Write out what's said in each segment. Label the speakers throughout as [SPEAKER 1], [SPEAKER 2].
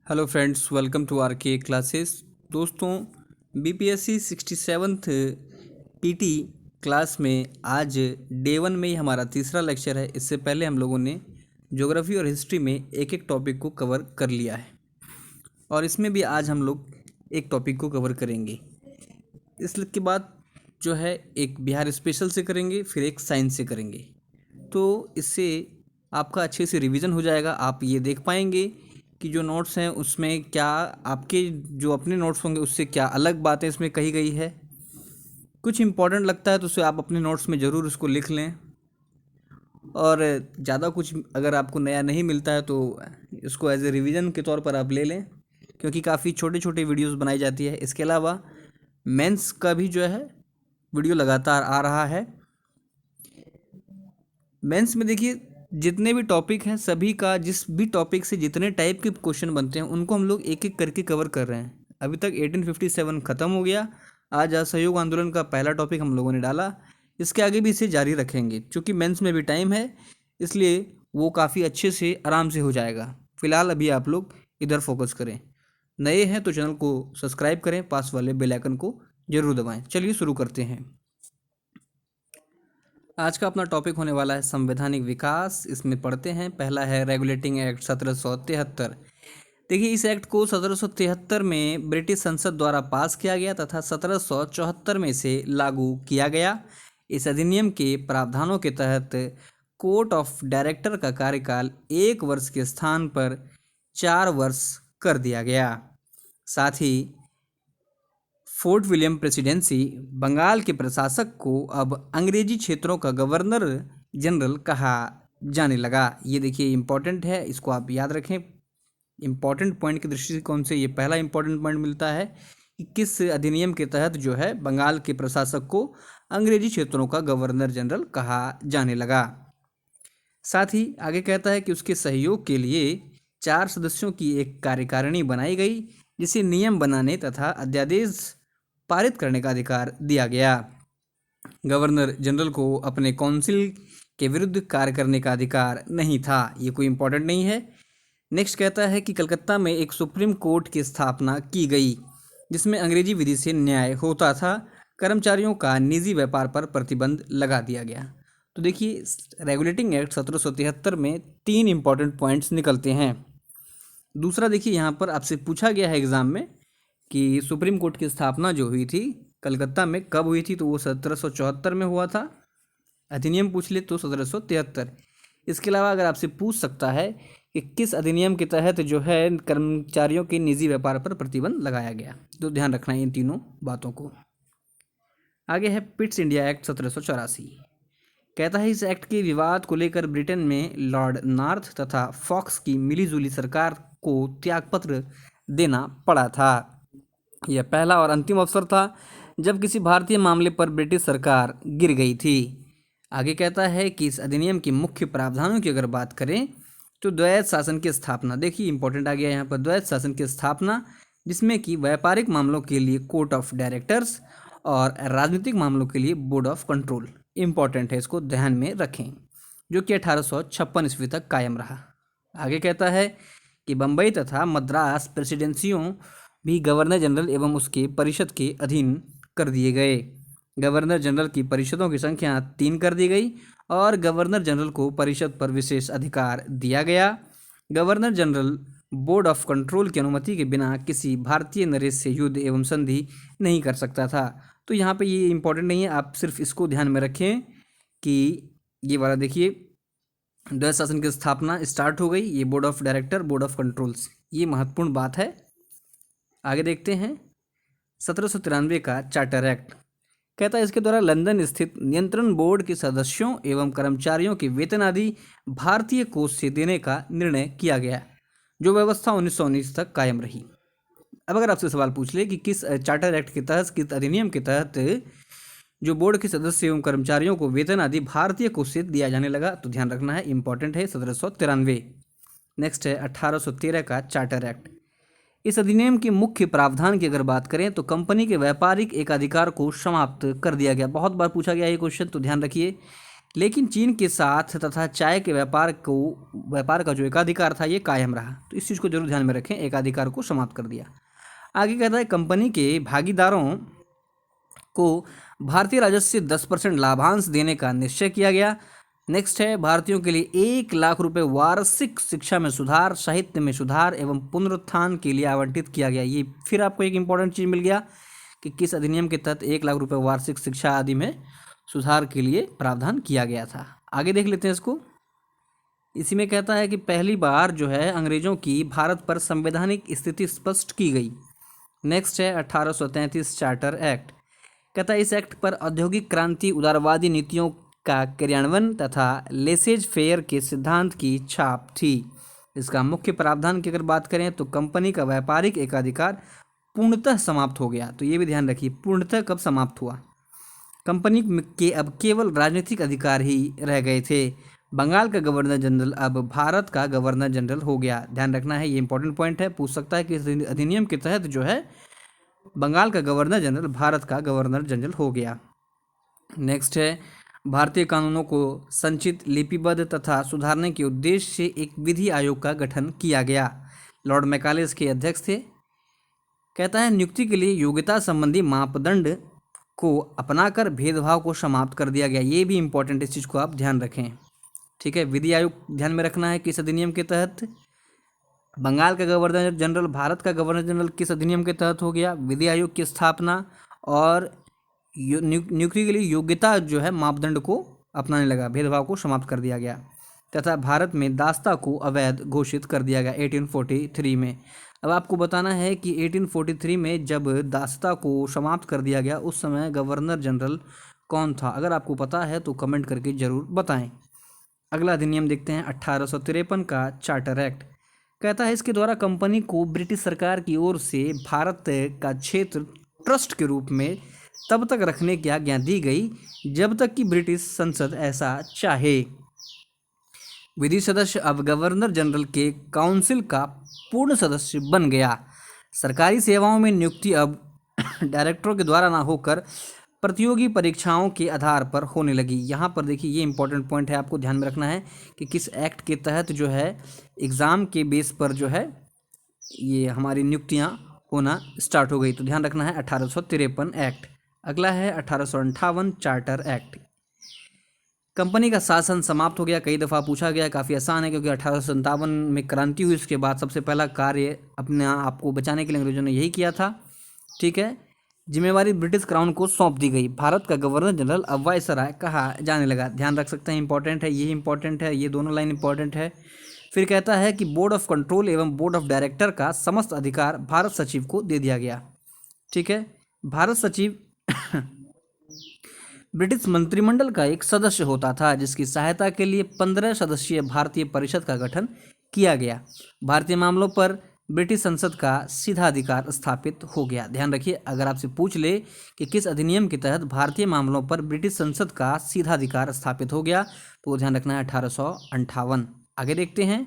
[SPEAKER 1] Hello friends, welcome to R K classes. दोस्तों, BPSC 67th PT class में आज day 1 में ही हमारा तीसरा लेक्चर है। इससे पहले हम लोगों ने ज्योग्राफी और हिस्ट्री में एक एक टॉपिक को कवर कर लिया है और इसमें भी आज हम लोग एक टॉपिक को कवर करेंगे। इसके बाद जो है एक बिहार स्पेशल से करेंगे, फिर एक साइंस से करेंगे। तो इससे आपका अच्छे से रिवीजन हो जाएगा। आप ये देख पाएंगे कि जो नोट्स हैं उसमें क्या आपके जो अपने नोट्स होंगे उससे क्या अलग बातें इसमें कही गई है। कुछ इम्पोर्टेंट लगता है तो उसे आप अपने नोट्स में ज़रूर उसको लिख लें, और ज़्यादा कुछ अगर आपको नया नहीं मिलता है तो इसको एज ए रिवीजन के तौर पर आप ले लें, क्योंकि काफ़ी छोटे छोटे वीडियोस बनाई जाती है। इसके अलावा मेंस का भी जो है वीडियो लगातार आ रहा है। मेंस में देखिए, जितने भी टॉपिक हैं सभी का, जिस भी टॉपिक से जितने टाइप के क्वेश्चन बनते हैं उनको हम लोग एक एक करके कवर कर रहे हैं। अभी तक 1857 ख़त्म हो गया। आज असहयोग आंदोलन का पहला टॉपिक हम लोगों ने डाला। इसके आगे भी इसे जारी रखेंगे, क्योंकि मेंस में भी टाइम है, इसलिए वो काफ़ी अच्छे से आराम से हो जाएगा। फिलहाल अभी आप लोग इधर फोकस करें। नए हैं तो चैनल को सब्सक्राइब करें, पास वाले बेल आइकन को जरूर दबाएं। चलिए शुरू करते हैं। आज का अपना टॉपिक होने वाला है संवैधानिक विकास। इसमें पढ़ते हैं, पहला है रेगुलेटिंग एक्ट 1773। देखिए, इस एक्ट को 1773 में ब्रिटिश संसद द्वारा पास किया गया तथा 1774 में से लागू किया गया। इस अधिनियम के प्रावधानों के तहत कोर्ट ऑफ डायरेक्टर का कार्यकाल 1 वर्ष के स्थान पर 4 वर्ष कर दिया गया। साथ ही फोर्ट विलियम प्रेसिडेंसी बंगाल के प्रशासक को अब अंग्रेजी क्षेत्रों का गवर्नर जनरल कहा जाने लगा। ये देखिए इम्पोर्टेंट है, इसको आप याद रखें। इम्पोर्टेंट पॉइंट के दृष्टिकोण से ये पहला इम्पोर्टेंट पॉइंट मिलता है कि किस अधिनियम के तहत जो है बंगाल के प्रशासक को अंग्रेजी क्षेत्रों का गवर्नर जनरल कहा जाने लगा। साथ ही आगे कहता है कि उसके सहयोग के लिए 4 सदस्यों की एक कार्यकारिणी बनाई गई, जिसे नियम बनाने तथा अध्यादेश पारित करने का अधिकार दिया गया। गवर्नर जनरल को अपने काउंसिल के विरुद्ध कार्य करने का अधिकार नहीं था। ये कोई इंपॉर्टेंट नहीं है। नेक्स्ट कहता है कि कलकत्ता में एक सुप्रीम कोर्ट की स्थापना की गई, जिसमें अंग्रेजी विधि से न्याय होता था। कर्मचारियों का निजी व्यापार पर प्रतिबंध लगा दिया गया। तो देखिए, रेगुलेटिंग एक्ट 1773 में 3 इंपॉर्टेंट पॉइंट्स निकलते हैं। दूसरा देखिए, यहाँ पर आपसे पूछा गया है एग्जाम में कि सुप्रीम कोर्ट की स्थापना जो हुई थी कलकत्ता में कब हुई थी, तो वो 1774 में हुआ था। अधिनियम पूछ ले तो 1773। इसके अलावा अगर आपसे पूछ सकता है कि किस अधिनियम के तहत जो है कर्मचारियों के निजी व्यापार पर प्रतिबंध लगाया गया, तो ध्यान रखना है इन तीनों बातों को। आगे है पिट्स इंडिया एक्ट 1784। कहता है, इस एक्ट के विवाद को लेकर ब्रिटेन में लॉर्ड नॉर्थ तथा फॉक्स की मिलीजुली सरकार को त्यागपत्र देना पड़ा था। यह पहला और अंतिम अवसर था जब किसी भारतीय मामले पर ब्रिटिश सरकार गिर गई थी। आगे कहता है कि इस अधिनियम के मुख्य प्रावधानों की अगर बात करें तो द्वैध शासन की स्थापना, देखिए इंपॉर्टेंट आ गया यहाँ पर, द्वैध शासन की स्थापना, जिसमें कि व्यापारिक मामलों के लिए कोर्ट ऑफ डायरेक्टर्स और राजनीतिक मामलों के लिए बोर्ड ऑफ कंट्रोल। इंपॉर्टेंट है, इसको ध्यान में रखें, जो कि 1856 ईस्वी तक कायम रहा। आगे कहता है कि बम्बई तथा मद्रास प्रेसिडेंसियों भी गवर्नर जनरल एवं उसके परिषद के अधीन कर दिए गए। गवर्नर जनरल की परिषदों की संख्या 3 कर दी गई और गवर्नर जनरल को परिषद पर विशेष अधिकार दिया गया। Governor general board of control की अनुमति के बिना किसी भारतीय नरेश से युद्ध एवं संधि नहीं कर सकता था। तो यहाँ पे ये इंपॉर्टेंट नहीं है, आप सिर्फ इसको ध्यान में रखें कि ये वाला देखिए, द्वैध शासन की स्थापना स्टार्ट हो गई, ये board of director, board of controls, ये महत्वपूर्ण बात है। आगे देखते हैं 1793 का चार्टर एक्ट। कहता है, इसके द्वारा लंदन स्थित नियंत्रण बोर्ड के सदस्यों एवं कर्मचारियों के वेतन आदि भारतीय कोष से देने का निर्णय किया गया, जो व्यवस्था 1919 तक कायम रही। अब अगर आपसे सवाल पूछ ले कि किस चार्टर एक्ट के तहत, किस अधिनियम के तहत जो बोर्ड के सदस्य एवं कर्मचारियों को वेतन आदि भारतीय कोष से दिया जाने लगा, तो ध्यान रखना है, इंपॉर्टेंट है 1793। नेक्स्ट है 1813 का चार्टर एक्ट। इस अधिनियम के मुख्य प्रावधान की अगर बात करें तो कंपनी के व्यापारिक एकाधिकार को समाप्त कर दिया गया। बहुत बार पूछा गया ये क्वेश्चन, तो ध्यान रखिए लेकिन चीन के साथ तथा चाय के व्यापार का जो एकाधिकार था ये कायम रहा। तो इस चीज़ को जरूर ध्यान में रखें, एकाधिकार को समाप्त कर दिया। आगे कहता है कंपनी के भागीदारों को भारतीय राजस्व से 10% लाभांश देने का निश्चय किया गया। नेक्स्ट है भारतीयों के लिए 1 लाख रुपए वार्षिक शिक्षा में सुधार, साहित्य में सुधार एवं पुनरुत्थान के लिए आवंटित किया गया। ये फिर आपको एक इंपॉर्टेंट चीज़ मिल गया कि किस अधिनियम के तहत 1 लाख रुपए वार्षिक शिक्षा आदि में सुधार के लिए प्रावधान किया गया था। आगे देख लेते हैं इसको। इसी में कहता है कि पहली बार जो है अंग्रेजों की भारत पर संवैधानिक स्थिति स्पष्ट की गई। नेक्स्ट है 1833 चार्टर एक्ट। कहता है इस एक्ट पर औद्योगिक क्रांति, उदारवादी नीतियों का क्रियान्वयन तथा लेसेज फेयर के सिद्धांत की छाप थी। इसका मुख्य प्रावधान की अगर बात करें तो कंपनी का व्यापारिक एकाधिकार पूर्णतः समाप्त हो गया। तो ये भी ध्यान रखिए, पूर्णतः कब समाप्त हुआ। कंपनी के अब केवल राजनीतिक अधिकार ही रह गए थे। बंगाल का गवर्नर जनरल अब भारत का गवर्नर जनरल हो गया। ध्यान रखना है, ये इंपॉर्टेंट पॉइंट है, पूछ सकता है कि इस अधिनियम के तहत जो है बंगाल का गवर्नर जनरल भारत का गवर्नर जनरल हो गया। नेक्स्ट है भारतीय कानूनों को संचित, लिपिबद्ध तथा सुधारने के उद्देश्य से एक विधि आयोग का गठन किया गया। लॉर्ड मैकाले इसके अध्यक्ष थे। कहता है नियुक्ति के लिए योग्यता संबंधी मापदंड को अपनाकर भेदभाव को समाप्त कर दिया गया। ये भी इंपॉर्टेंट, इस चीज़ को आप ध्यान रखें। ठीक है, विधि आयोग ध्यान में रखना है किस अधिनियम के तहत। बंगाल का गवर्नर जनरल भारत का गवर्नर जनरल किस अधिनियम के तहत हो गया, विधि आयोग की स्थापना। और नियुक्ति के लिए योग्यता जो है मापदंड को अपनाने लगा, भेदभाव को समाप्त कर दिया गया। तथा भारत में दास्ता को अवैध घोषित कर दिया गया 1843 में। अब आपको बताना है कि 1843 में जब दास्ता को समाप्त कर दिया गया उस समय गवर्नर जनरल कौन था। अगर आपको पता है तो कमेंट करके ज़रूर बताएं। अगला अधिनियम देखते हैं 1853 का चार्टर एक्ट। कहता है इसके द्वारा कंपनी को ब्रिटिश सरकार की ओर से भारत का क्षेत्र ट्रस्ट के रूप में तब तक रखने की आज्ञा दी गई जब तक कि ब्रिटिश संसद ऐसा चाहे। विधि सदस्य अब गवर्नर जनरल के काउंसिल का पूर्ण सदस्य बन गया। सरकारी सेवाओं में नियुक्ति अब डायरेक्टरों के द्वारा ना होकर प्रतियोगी परीक्षाओं के आधार पर होने लगी। यहाँ पर देखिए ये इंपॉर्टेंट पॉइंट है, आपको ध्यान में रखना है कि किस एक्ट के तहत जो है एग्ज़ाम के बेस पर जो है ये हमारी नियुक्तियाँ होना स्टार्ट हो गई। तो ध्यान रखना है 1853 एक्ट। अगला है 1858 चार्टर एक्ट। कंपनी का शासन समाप्त हो गया। कई दफ़ा पूछा गया, काफ़ी आसान है क्योंकि 1857 में क्रांति हुई। उसके बाद सबसे पहला कार्य अपने आप को बचाने के लिए अंग्रेजों ने यही किया था। ठीक है, जिम्मेवारी ब्रिटिश क्राउन को सौंप दी गई। भारत का गवर्नर जनरल अब वायसराय कहा जाने लगा। ध्यान रख सकते हैं, इंपॉर्टेंट है, ये इंपॉर्टेंट है, ये दोनों लाइन इंपॉर्टेंट है। फिर कहता है कि बोर्ड ऑफ कंट्रोल एवं बोर्ड ऑफ डायरेक्टर का समस्त अधिकार भारत सचिव को दे दिया गया। ठीक है, भारत सचिव ब्रिटिश मंत्रिमंडल का एक सदस्य होता था जिसकी सहायता के लिए 15 सदस्यीय भारतीय परिषद का गठन किया गया। भारतीय मामलों पर ब्रिटिश संसद का सीधा अधिकार स्थापित हो गया। ध्यान रखिए, अगर आपसे पूछ ले कि किस अधिनियम के तहत भारतीय मामलों पर ब्रिटिश संसद का सीधा अधिकार स्थापित हो गया तो ध्यान रखना है 1858। आगे देखते हैं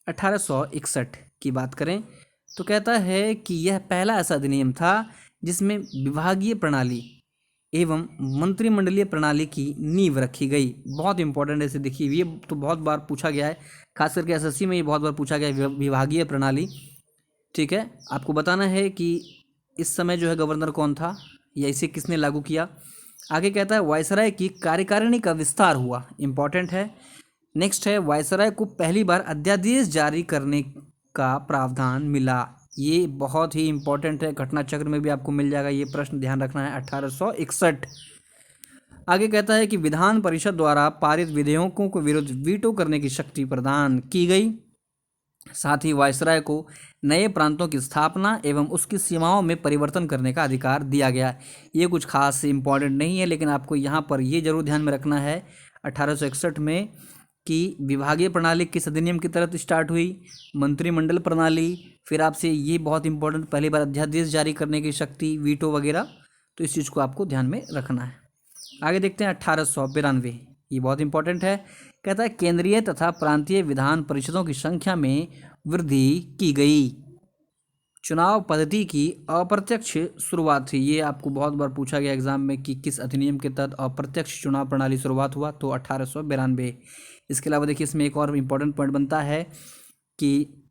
[SPEAKER 1] 1861 की बात करें तो कहता है कि यह पहला ऐसा अधिनियम था जिसमें विभागीय प्रणाली एवं मंत्रिमंडलीय प्रणाली की नींव रखी गई। बहुत इंपॉर्टेंट है, इसे देखिए, ये तो बहुत बार पूछा गया है, खास करके एसएससी में ये बहुत बार पूछा गया है, विभागीय प्रणाली। ठीक है, आपको बताना है कि इस समय जो है गवर्नर कौन था या इसे किसने लागू किया। आगे कहता है वायसराय की कार्यकारिणी का विस्तार हुआ, इंपॉर्टेंट है। नेक्स्ट है वायसराय को पहली बार अध्यादेश जारी करने का प्रावधान मिला। ये बहुत ही इंपॉर्टेंट है, घटना चक्र में भी आपको मिल जाएगा ये प्रश्न, ध्यान रखना है 1861। आगे कहता है कि विधान परिषद द्वारा पारित विधेयकों को विरुद्ध वीटो करने की शक्ति प्रदान की गई। साथ ही वायसराय को नए प्रांतों की स्थापना एवं उसकी सीमाओं में परिवर्तन करने का अधिकार दिया गया। ये कुछ खास इंपॉर्टेंट नहीं है, लेकिन आपको यहाँ पर ये जरूर ध्यान में रखना है 1861 में कि विभागीय प्रणाली किस अधिनियम की तरफ स्टार्ट हुई, मंत्रिमंडल प्रणाली, फिर आपसे ये बहुत इंपॉर्टेंट पहली बार अध्यादेश जारी करने की शक्ति, वीटो वगैरह। तो इस चीज़ को आपको ध्यान में रखना है। आगे देखते हैं 1892, ये बहुत इंपॉर्टेंट है। कहता है केंद्रीय तथा प्रांतीय विधान परिषदों की संख्या में वृद्धि की गई। चुनाव पद्धति की अप्रत्यक्ष शुरुआत थी। ये आपको बहुत बार पूछा गया एग्जाम में कि किस अधिनियम के तहत अप्रत्यक्ष चुनाव प्रणाली शुरुआत हुआ, तो 1892। इसके अलावा देखिए इसमें एक और इम्पोर्टेंट पॉइंट बनता है कि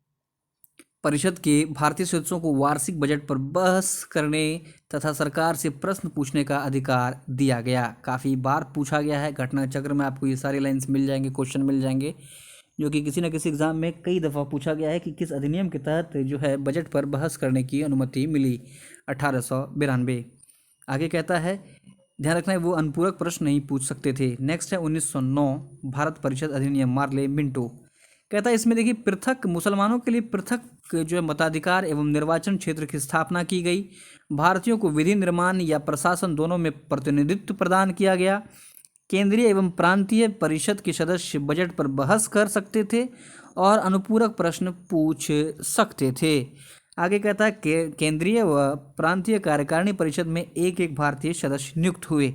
[SPEAKER 1] परिषद के भारतीय सदस्यों को वार्षिक बजट पर बहस करने तथा सरकार से प्रश्न पूछने का अधिकार दिया गया। काफ़ी बार पूछा गया है, घटना चक्र में आपको ये सारी लाइन्स मिल जाएंगे, क्वेश्चन मिल जाएंगे, जो कि किसी न किसी एग्जाम में कई दफ़ा पूछा गया है कि किस अधिनियम के तहत जो है बजट पर बहस करने की अनुमति मिली, 1892। आगे कहता है, ध्यान रखना है वो अनुपूरक प्रश्न नहीं पूछ सकते थे। नेक्स्ट है 1909 भारत परिषद अधिनियम, मार्ले मिंटो। कहता है इसमें देखिए पृथक मुसलमानों के लिए पृथक जो है मताधिकार एवं निर्वाचन क्षेत्र की स्थापना की गई। भारतीयों को विधि निर्माण या प्रशासन दोनों में प्रतिनिधित्व प्रदान किया गया। केंद्रीय एवं प्रांतीय परिषद के सदस्य बजट पर बहस कर सकते थे और अनुपूरक प्रश्न पूछ सकते थे। आगे कहता है केंद्रीय व प्रांतीय कार्यकारिणी परिषद में एक एक भारतीय सदस्य नियुक्त हुए।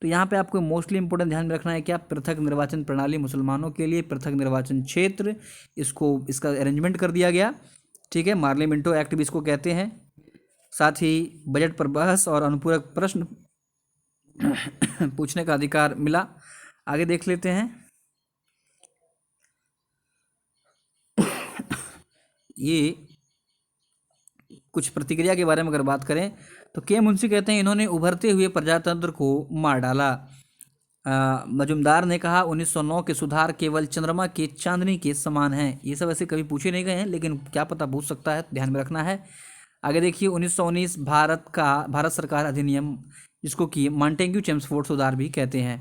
[SPEAKER 1] तो यहाँ पे आपको मोस्टली इंपोर्टेंट ध्यान में रखना है क्या, पृथक निर्वाचन प्रणाली, मुसलमानों के लिए पृथक निर्वाचन क्षेत्र, इसका अरेंजमेंट कर दिया गया। ठीक है, मार्ले मिंटो एक्ट भी इसको कहते हैं। साथ ही बजट पर बहस और अनुपूरक प्रश्न पूछने का अधिकार मिला। आगे देख लेते हैं। ये कुछ प्रतिक्रिया के बारे में अगर बात करें तो के मुंशी कहते हैं इन्होंने उभरते हुए प्रजातंत्र को मार डाला। मजुमदार ने कहा 1909 के सुधार केवल चंद्रमा के चांदनी के समान हैं। ये सब ऐसे कभी पूछे नहीं गए हैं, लेकिन क्या पता पूछ सकता है, ध्यान में रखना है। आगे देखिए 1919 भारत सरकार अधिनियम, जिसको कि मॉन्टेग्यू चेम्सफोर्ड सुधार भी कहते हैं।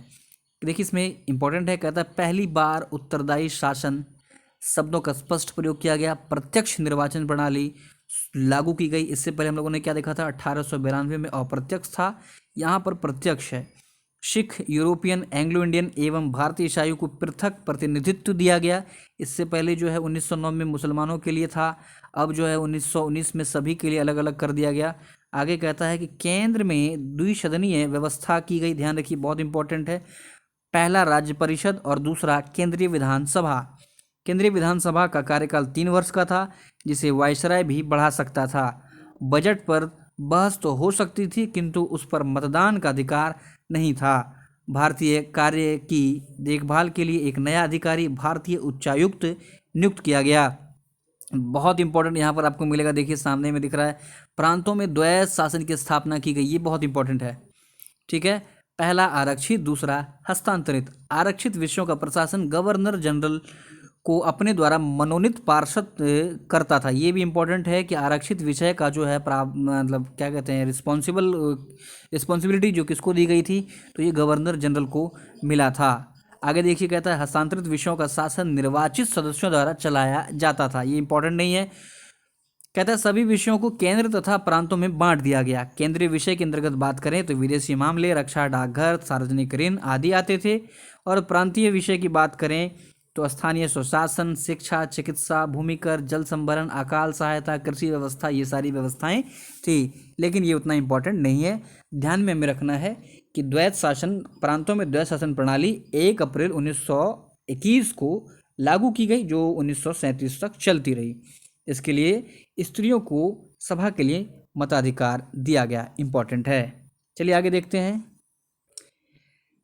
[SPEAKER 1] देखिए इसमें इंपॉर्टेंट है, कहता है पहली बार उत्तरदायी शासन शब्दों का स्पष्ट प्रयोग किया गया। प्रत्यक्ष निर्वाचन प्रणाली लागू की गई। इससे पहले हम लोगों ने क्या देखा था, 1892 में अप्रत्यक्ष था, यहाँ पर प्रत्यक्ष है। सिख, यूरोपियन, एंग्लो इंडियन एवं भारतीय ईसाइयों को पृथक प्रतिनिधित्व दिया गया। इससे पहले जो है 1909 में मुसलमानों के लिए था, अब जो है 1919 में सभी के लिए अलग अलग कर दिया गया। आगे कहता है कि केंद्र में द्विसदनीय व्यवस्था की गई। ध्यान रखिए बहुत इंपॉर्टेंट है, पहला राज्य परिषद और दूसरा केंद्रीय विधानसभा। केंद्रीय विधानसभा का कार्यकाल 3 वर्ष का था, जिसे वायसराय भी बढ़ा सकता था। बजट पर बहस तो हो सकती थी, किंतु उस पर मतदान का अधिकार नहीं था। भारतीय कार्य की देखभाल के लिए एक नया अधिकारी भारतीय उच्चायुक्त नियुक्त किया गया। बहुत इंपॉर्टेंट यहाँ पर आपको मिलेगा, देखिए सामने में दिख रहा है, प्रांतों में द्वैध शासन की स्थापना की गई। ये बहुत इंपॉर्टेंट है। ठीक है, पहला आरक्षित, दूसरा हस्तांतरित। आरक्षित विषयों का प्रशासन गवर्नर जनरल को अपने द्वारा मनोनीत पार्षद करता था। ये भी इम्पोर्टेंट है कि आरक्षित विषय का जो है मतलब क्या कहते हैं रिस्पॉन्सिबिलिटी जो किसको दी गई थी, तो ये गवर्नर जनरल को मिला था। आगे देखिए कहता है हस्तांतरित विषयों का शासन निर्वाचित सदस्यों द्वारा चलाया जाता था। ये इंपॉर्टेंट नहीं है। कहता है सभी विषयों को केंद्र तथा प्रांतों में बांट दिया गया। केंद्रीय विषय के अंतर्गत बात करें तो विदेशी मामले, रक्षा, डाकघर, सार्वजनिक ऋण आदि आते थे, और प्रांतीय विषय की बात करें तो स्थानीय स्वशासन, शिक्षा, चिकित्सा, भूमिकर, जल संभरण, अकाल सहायता, कृषि व्यवस्था, ये सारी व्यवस्थाएं थी। लेकिन ये उतना इम्पोर्टेंट नहीं है। ध्यान में हमें रखना है कि द्वैध शासन, प्रांतों में द्वैध शासन प्रणाली 1 अप्रैल 1921 को लागू की गई, जो 1937 तक चलती रही। इसके लिए स्त्रियों को सभा के लिए मताधिकार दिया गया। इम्पोर्टेंट है। चलिए आगे देखते हैं।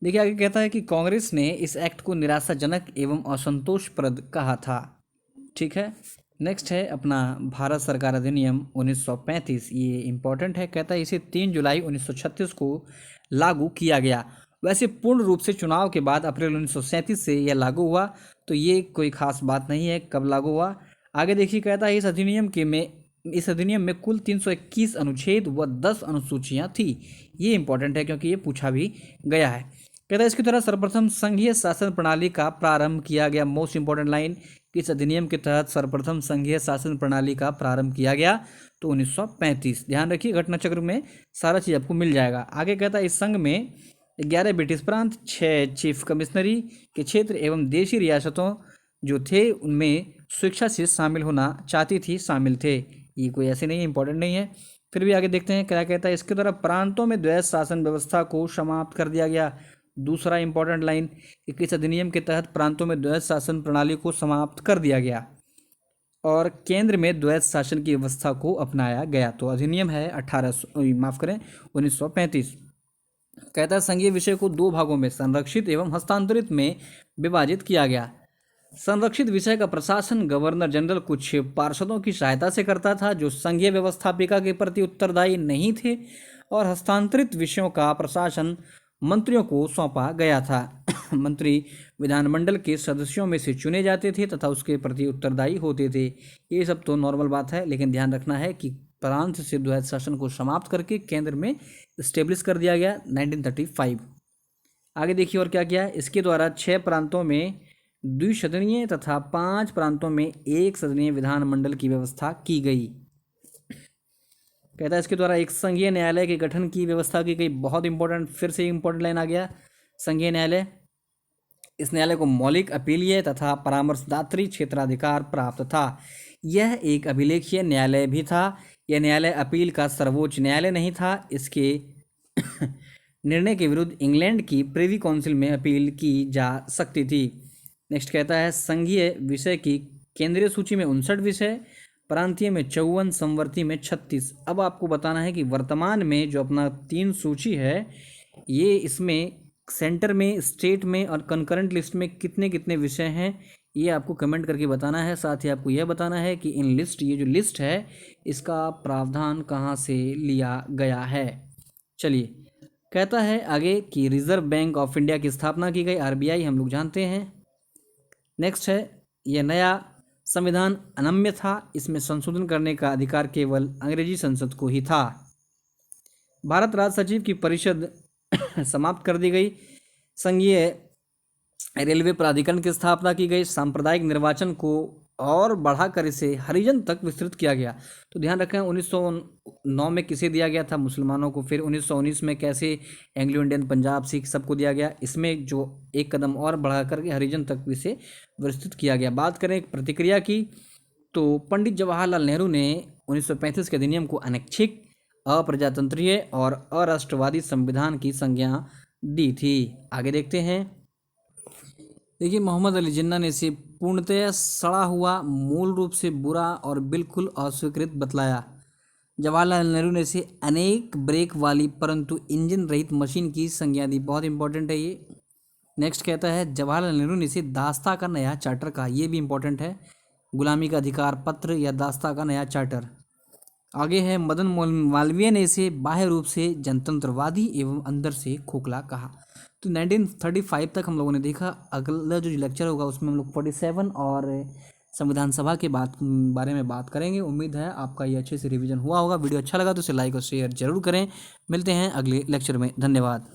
[SPEAKER 1] देखिए आगे कहता है कि कांग्रेस ने इस एक्ट को निराशाजनक एवं असंतोषप्रद कहा था। ठीक है, नेक्स्ट है अपना भारत सरकार अधिनियम 1935। ये इम्पोर्टेंट है। कहता है इसे 3 जुलाई 1936 को लागू किया गया। वैसे पूर्ण रूप से चुनाव के बाद अप्रैल 1937 से यह लागू हुआ, तो ये कोई खास बात नहीं है कब लागू हुआ। आगे देखिए कहता है इस अधिनियम में कुल 321 अनुच्छेद व 10 अनुसूचियाँ थी। ये इंपॉर्टेंट है क्योंकि ये पूछा भी गया है। कहता है इसकी तरह सर्वप्रथम संघीय शासन प्रणाली का प्रारंभ किया गया। मोस्ट इंपॉर्टेंट लाइन, इस अधिनियम के तहत सर्वप्रथम संघीय शासन प्रणाली का प्रारंभ किया गया तो 1935। ध्यान रखिए घटना चक्र में सारा चीज़ आपको मिल जाएगा। आगे कहता है इस संघ में 11 ब्रिटिश प्रांत, 6 चीफ कमिश्नरी के क्षेत्र एवं देशी रियासतों जो थे उनमें स्वेच्छा से शामिल होना चाहती थी, शामिल थे। ये कोई ऐसे नहीं है, इंपॉर्टेंट नहीं है। फिर भी आगे देखते हैं क्या कहता है। इसके द्वारा प्रांतों में द्वैध शासन व्यवस्था को समाप्त कर दिया गया। दूसरा इंपॉर्टेंट लाइन, इस अधिनियम के तहत प्रांतों में द्वैध शासन प्रणाली को समाप्त कर दिया गया। और केंद्र में द्वैत शासन की व्यवस्था को अपनाया गया। तो अधिनियम है 1935। कहता है संघीय विषय को दो भागों में संरक्षित एवं हस्तांतरित में विभाजित किया गया। संरक्षित विषय का प्रशासन गवर्नर जनरल कुछ पार्षदों की सहायता से करता था जो संघीय व्यवस्थापिका के प्रति उत्तरदायी नहीं थे, और हस्तांतरित विषयों का प्रशासन मंत्रियों को सौंपा गया था। मंत्री विधानमंडल के सदस्यों में से चुने जाते थे तथा उसके प्रति उत्तरदायी होते थे। ये सब तो नॉर्मल बात है, लेकिन ध्यान रखना है कि प्रांत से द्वैत शासन को समाप्त करके केंद्र में स्टेब्लिश कर दिया गया 1935। आगे देखिए और क्या किया। इसके द्वारा 6 प्रांतों में द्विसदनीय तथा 5 प्रांतों में एक सदनीय विधानमंडल की व्यवस्था की गई। कहता है इसके द्वारा एक संघीय न्यायालय के गठन की व्यवस्था की गई। बहुत इंपॉर्टेंट, फिर से इंपॉर्टेंट लाइन आ गया, संघीय न्यायालय। इस न्यायालय को मौलिक अपीलीय तथा परामर्शदात्री क्षेत्राधिकार प्राप्त था। यह एक अभिलेखीय न्यायालय भी था। यह न्यायालय अपील का सर्वोच्च न्यायालय नहीं था। इसके निर्णय के विरुद्ध इंग्लैंड की प्रिवी काउंसिल में अपील की जा सकती थी। नेक्स्ट कहता है संघीय विषय की केंद्रीय सूची में 59 विषय, प्रांतीय में 54, संवर्ती में 36। अब आपको बताना है कि वर्तमान में जो अपना 3 सूची है, ये इसमें सेंटर में, स्टेट में और कंकरेंट लिस्ट में कितने कितने विषय हैं, ये आपको कमेंट करके बताना है। साथ ही आपको यह बताना है कि इन लिस्ट, ये जो लिस्ट है, इसका प्रावधान कहाँ से लिया गया है। चलिए, कहता है आगे कि रिजर्व बैंक ऑफ इंडिया की स्थापना की गई। आरबीआई हम लोग जानते हैं। नेक्स्ट है, यह नया संविधान अनम्य था। इसमें संशोधन करने का अधिकार केवल अंग्रेजी संसद को ही था। भारत राज्य सचिव की परिषद समाप्त कर दी गई। संघीय रेलवे प्राधिकरण की स्थापना की गई। सांप्रदायिक निर्वाचन को और बढ़ाकर इसे हरिजन तक विस्तृत किया गया। तो ध्यान रखें 1909 में किसे दिया गया था, मुसलमानों को। फिर 1919 में कैसे एंग्लो इंडियन, पंजाब, सिख सबको दिया गया। इसमें जो एक कदम और बढ़ा करके हरिजन तक इसे विस्तृत किया गया। बात करें प्रतिक्रिया की, तो पंडित जवाहरलाल नेहरू ने 1935 के अधिनियम को अनैच्छिक, अप्रजातंत्रीय और अराष्ट्रवादी संविधान की संज्ञा दी थी। आगे देखते हैं। देखिए, मोहम्मद अली जिन्ना ने इसे पूर्णतः सड़ा हुआ, मूल रूप से बुरा और बिल्कुल अस्वीकृत बतलाया। जवाहरलाल नेहरू ने इसे अनेक ब्रेक वाली परंतु इंजन रहित मशीन की संज्ञा दी। बहुत इंपॉर्टेंट है ये। नेक्स्ट कहता है जवाहरलाल नेहरू ने इसे दास्ता का नया चार्टर कहा। ये भी इंपॉर्टेंट है, गुलामी का अधिकार पत्र या दास्ता का नया चार्टर। आगे है, मदन मालवीय ने इसे बाह्य रूप से जनतंत्रवादी एवं अंदर से खोखला कहा। तो 1935 तक हम लोगों ने देखा। अगला जो लेक्चर होगा उसमें हम लोग 47 और संविधान सभा के बारे में बात करेंगे। उम्मीद है आपका ये अच्छे से रिवीजन हुआ होगा। वीडियो अच्छा लगा तो इसे लाइक और शेयर जरूर करें। मिलते हैं अगले लेक्चर में। धन्यवाद।